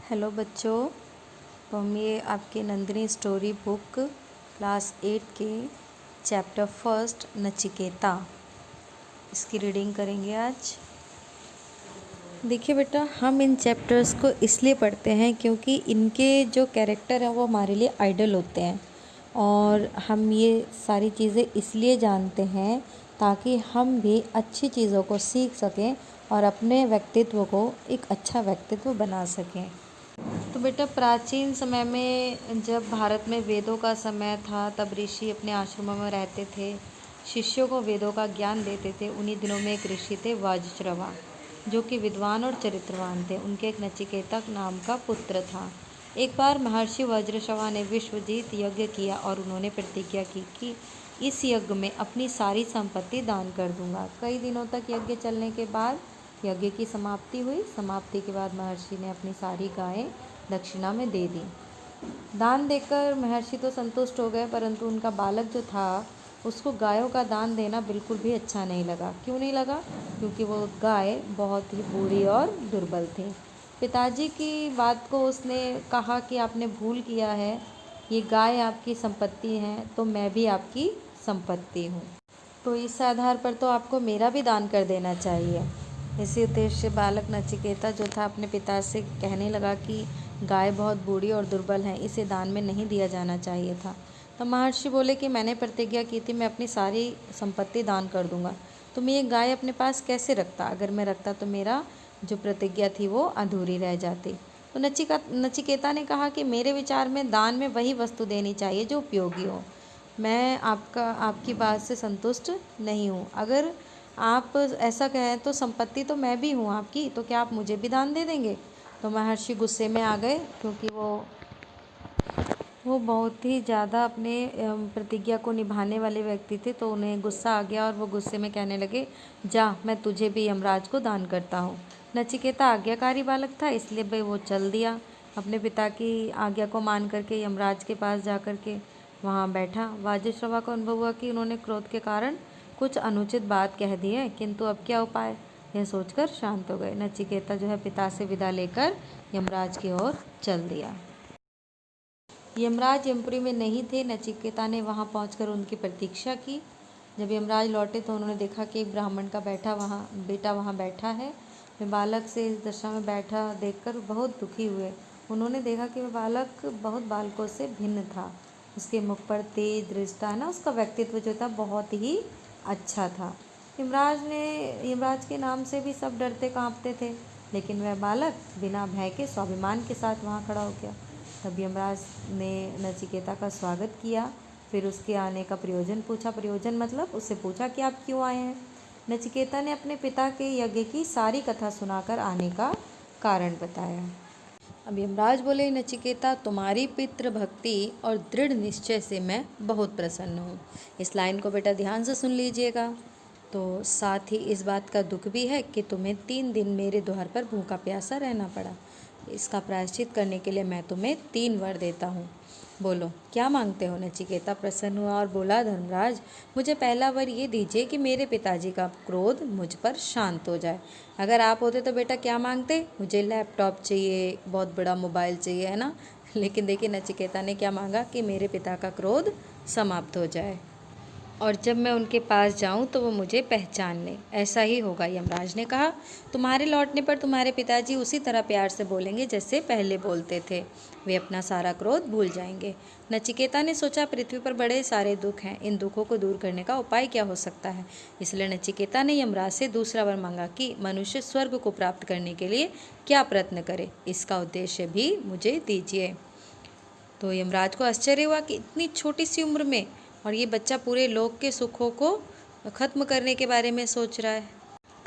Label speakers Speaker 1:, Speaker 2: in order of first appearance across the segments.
Speaker 1: Hello बच्चों। तो हम ये आपके नंदिनी स्टोरी बुक क्लास 8 के चैप्टर फर्स्ट नचिकेता इसकी रीडिंग करेंगे आज। देखिए बेटा, हम इन चैप्टर्स को इसलिए पढ़ते हैं क्योंकि इनके जो कैरेक्टर हैं वो हमारे लिए आइडल होते हैं और हम ये सारी चीज़ें इसलिए जानते हैं ताकि हम भी अच्छी चीज़ों को सीख सकें और अपने व्यक्तित्व को एक अच्छा व्यक्तित्व बना सकें। तो बेटा, प्राचीन समय में जब भारत में वेदों का समय था तब ऋषि अपने आश्रमों में रहते थे, शिष्यों को वेदों का ज्ञान देते थे। उन्हीं दिनों में एक ऋषि थे वज्रश्रवा, जो कि विद्वान और चरित्रवान थे। उनके एक नचिकेता नाम का पुत्र था। एक बार महर्षि वज्रश्रवा ने विश्वजीत यज्ञ किया और उन्होंने प्रतिज्ञा की कि इस यज्ञ में अपनी सारी संपत्ति दान कर दूंगा। कई दिनों तक यज्ञ चलने के बाद यज्ञ की समाप्ति हुई। समाप्ति के बाद महर्षि ने अपनी सारी गायें दक्षिणा में दे दी। दान देकर महर्षि तो संतुष्ट हो गए, परंतु उनका बालक जो था उसको गायों का दान देना बिल्कुल भी अच्छा नहीं लगा। क्यों नहीं लगा? क्योंकि वो गाय बहुत ही बूढ़ी और दुर्बल थी। पिताजी की बात को उसने कहा कि आपने भूल किया है, ये गाय आपकी संपत्ति है तो मैं भी आपकी संपत्ति हूँ, तो इस आधार पर तो आपको मेरा भी दान कर देना चाहिए। इसी उद्देश्य से बालक नचिकेता जो था अपने पिता से कहने लगा कि गाय बहुत बूढ़ी और दुर्बल है, इसे दान में नहीं दिया जाना चाहिए था। तो महर्षि बोले कि मैंने प्रतिज्ञा की थी मैं अपनी सारी संपत्ति दान कर दूंगा, तो मैं ये गाय अपने पास कैसे रखता? अगर मैं रखता तो मेरा जो प्रतिज्ञा थी वो अधूरी रह जाती। तो नचिकेता ने कहा कि मेरे विचार में दान में वही वस्तु देनी चाहिए जो उपयोगी हो। मैं आपकी बात से संतुष्ट नहीं हूँ। अगर आप ऐसा कहें तो संपत्ति तो मैं भी हूँ आपकी, तो क्या आप मुझे भी दान दे देंगे? तो महर्षि गुस्से में आ गए, क्योंकि वो बहुत ही ज़्यादा अपने प्रतिज्ञा को निभाने वाले व्यक्ति थे। तो उन्हें गुस्सा आ गया और वो गुस्से में कहने लगे, जा, मैं तुझे भी यमराज को दान करता हूँ। नचिकेता आज्ञाकारी बालक था, इसलिए भाई वो चल दिया। अपने पिता की आज्ञा को मान करके यमराज के पास जा कर के वहाँ बैठा। वज्रश्रवा को अनुभव हुआ कि उन्होंने क्रोध के कारण कुछ अनुचित बात कह दी है, किंतु अब क्या उपाय, यह सोचकर शांत हो गए। नचिकेता जो है पिता से विदा लेकर यमराज की ओर चल दिया। यमराज यमपुरी में नहीं थे। नचिकेता ने वहां पहुंचकर उनकी प्रतीक्षा की। जब यमराज लौटे तो उन्होंने देखा कि एक ब्राह्मण का बेटा वहां बैठा है। वे बालक से इस दशा में बैठा देखकर बहुत दुखी हुए। उन्होंने देखा कि वह बालक बहुत बालकों से भिन्न था। उसके मुख पर तेज दृष्टि है ना, उसका व्यक्तित्व जो था बहुत ही अच्छा था। यमराज के नाम से भी सब डरते कांपते थे, लेकिन वह बालक बिना भय के स्वाभिमान के साथ वहाँ खड़ा हो गया। तब यमराज ने नचिकेता का स्वागत किया, फिर उसके आने का प्रयोजन पूछा। प्रयोजन मतलब उससे पूछा कि आप क्यों आए हैं। नचिकेता ने अपने पिता के यज्ञ की सारी कथा सुनाकर आने का कारण बताया। अब यमराज बोले, नचिकेता, तुम्हारी पितृ भक्ति और दृढ़ निश्चय से मैं बहुत प्रसन्न हूँ। इस लाइन को बेटा ध्यान से सुन लीजिएगा। तो साथ ही इस बात का दुख भी है कि तुम्हें 3 दिन मेरे द्वार पर भूखा प्यासा रहना पड़ा। इसका प्रायश्चित करने के लिए मैं तुम्हें 3 वर देता हूँ। बोलो, क्या मांगते हो? नचिकेता प्रसन्न हुआ और बोला, धर्मराज, मुझे पहला वर ये दीजिए कि मेरे पिताजी का क्रोध मुझ पर शांत हो जाए। अगर आप होते तो बेटा क्या मांगते? मुझे लैपटॉप चाहिए, बहुत बड़ा मोबाइल चाहिए, है ना। लेकिन देखिए नचिकेता ने क्या मांगा कि मेरे पिता का क्रोध समाप्त हो जाए और जब मैं उनके पास जाऊं तो वो मुझे पहचान लें। ऐसा ही होगा, यमराज ने कहा। तुम्हारे लौटने पर तुम्हारे पिताजी उसी तरह प्यार से बोलेंगे जैसे पहले बोलते थे। वे अपना सारा क्रोध भूल जाएंगे। नचिकेता ने सोचा, पृथ्वी पर बड़े सारे दुख हैं, इन दुखों को दूर करने का उपाय क्या हो सकता है। इसलिए नचिकेता ने यमराज से दूसरा वर मांगा कि मनुष्य स्वर्ग को प्राप्त करने के लिए क्या प्रयत्न करे, इसका उद्देश्य भी मुझे दीजिए। तो यमराज को आश्चर्य हुआ कि इतनी छोटी सी उम्र में और ये बच्चा पूरे लोक के सुखों को ख़त्म करने के बारे में सोच रहा है।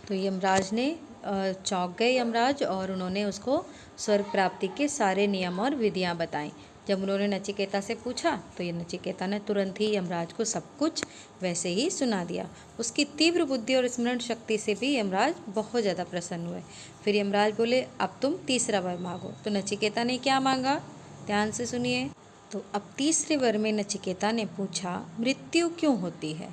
Speaker 1: तो यमराज ने चौंक गए यमराज, और उन्होंने उसको स्वर्ग प्राप्ति के सारे नियम और विधियां बताईं। जब उन्होंने नचिकेता से पूछा तो ये नचिकेता ने तुरंत ही यमराज को सब कुछ वैसे ही सुना दिया। उसकी तीव्र बुद्धि और स्मरण शक्ति से भी यमराज बहुत ज़्यादा प्रसन्न हुए। फिर यमराज बोले, अब तुम तीसरा वर मांगो। तो नचिकेता ने क्या मांगा, ध्यान से सुनिए। तो अब तीसरे वर में नचिकेता ने पूछा, मृत्यु क्यों होती है?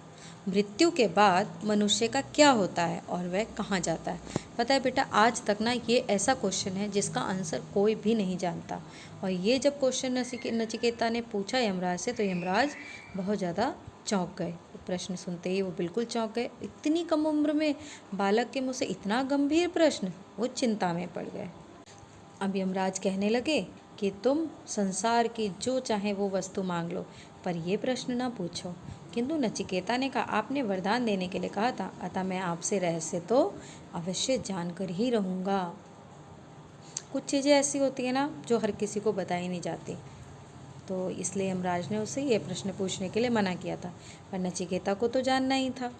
Speaker 1: मृत्यु के बाद मनुष्य का क्या होता है और वह कहाँ जाता है। पता है बेटा, आज तक ना ये ऐसा क्वेश्चन है जिसका आंसर कोई भी नहीं जानता। और ये जब क्वेश्चन नचिकेता ने पूछा यमराज से, तो यमराज बहुत ज़्यादा चौंक गए। प्रश्न सुनते ही वो बिल्कुल चौंक गए। इतनी कम उम्र में बालक के मुँह से इतना गंभीर प्रश्न, वो चिंता में पड़ गए। अब यमराज कहने लगे कि तुम संसार की जो चाहे वो वस्तु मांग लो, पर ये प्रश्न ना पूछो। किंतु नचिकेता ने कहा, आपने वरदान देने के लिए कहा था, अतः मैं आपसे रहस्य तो अवश्य जानकर ही रहूँगा। कुछ चीज़ें ऐसी होती है ना जो हर किसी को बताई नहीं जाती, तो इसलिए यमराज ने उसे ये प्रश्न पूछने के लिए मना किया था, पर नचिकेता को तो जानना ही था।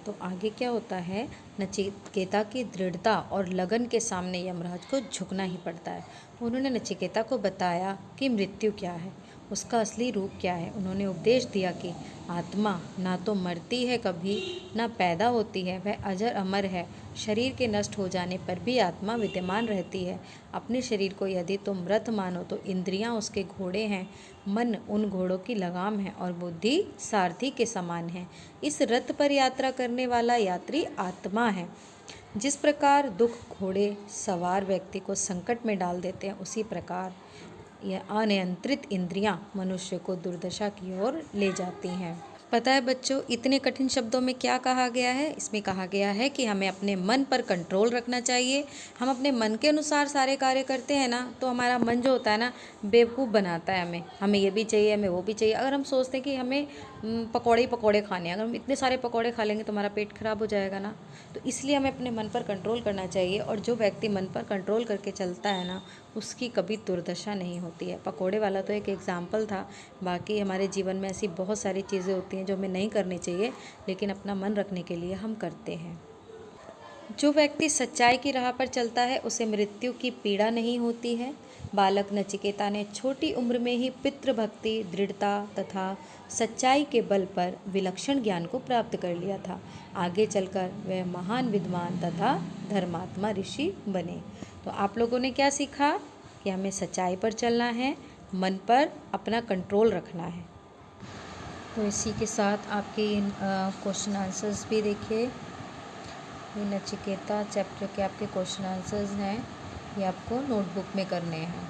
Speaker 1: तो आगे क्या होता है, नचिकेता की दृढ़ता और लगन के सामने यमराज को झुकना ही पड़ता है। उन्होंने नचिकेता को बताया कि मृत्यु क्या है, उसका असली रूप क्या है। उन्होंने उपदेश दिया कि आत्मा ना तो मरती है कभी, ना पैदा होती है, वह अजर अमर है। शरीर के नष्ट हो जाने पर भी आत्मा विद्यमान रहती है। अपने शरीर को यदि तुम रथ मानो तो इंद्रियां उसके घोड़े हैं, मन उन घोड़ों की लगाम है और बुद्धि सारथी के समान है। इस रथ पर यात्रा करने वाला यात्री आत्मा है। जिस प्रकार दुख घोड़े सवार व्यक्ति को संकट में डाल देते हैं, उसी प्रकार यह अनियंत्रित इंद्रियां मनुष्य को दुर्दशा की ओर ले जाती हैं। पता है बच्चों, इतने कठिन शब्दों में क्या कहा गया है? इसमें कहा गया है कि हमें अपने मन पर कंट्रोल रखना चाहिए। हम अपने मन के अनुसार सारे कार्य करते हैं ना, तो हमारा मन जो होता है ना, बेवकूफ़ बनाता है हमें ये भी चाहिए, हमें वो भी चाहिए। अगर हम सोचते हैं कि हमें पकौड़े खाने हैं, अगर हम इतने सारे पकौड़े खा लेंगे तो हमारा पेट खराब हो जाएगा ना। तो इसलिए हमें अपने मन पर कंट्रोल करना चाहिए, और जो व्यक्ति मन पर कंट्रोल करके चलता है ना, उसकी कभी दुर्दशा नहीं होती है। पकौड़े वाला तो एक एग्जाम्पल था, बाकी हमारे जीवन में ऐसी बहुत सारी चीज़ें होती हैं जो हमें नहीं करनी चाहिए, लेकिन अपना मन रखने के लिए हम करते हैं। जो व्यक्ति सच्चाई की राह पर चलता है, उसे मृत्यु की पीड़ा नहीं होती है। बालक नचिकेता ने छोटी उम्र में ही पितृभक्ति, दृढ़ता तथा सच्चाई के बल पर विलक्षण ज्ञान को प्राप्त कर लिया था। आगे चलकर वह महान विद्वान तथा धर्मात्मा ऋषि बने। तो आप लोगों ने क्या सीखा कि हमें सच्चाई पर चलना है, मन पर अपना कंट्रोल रखना है। तो इसी के साथ आपके इन क्वेश्चन आंसर्स भी देखिए। ये नचिकेता चैप्टर के आपके क्वेश्चन आंसर्स हैं, ये आपको नोटबुक में करने हैं।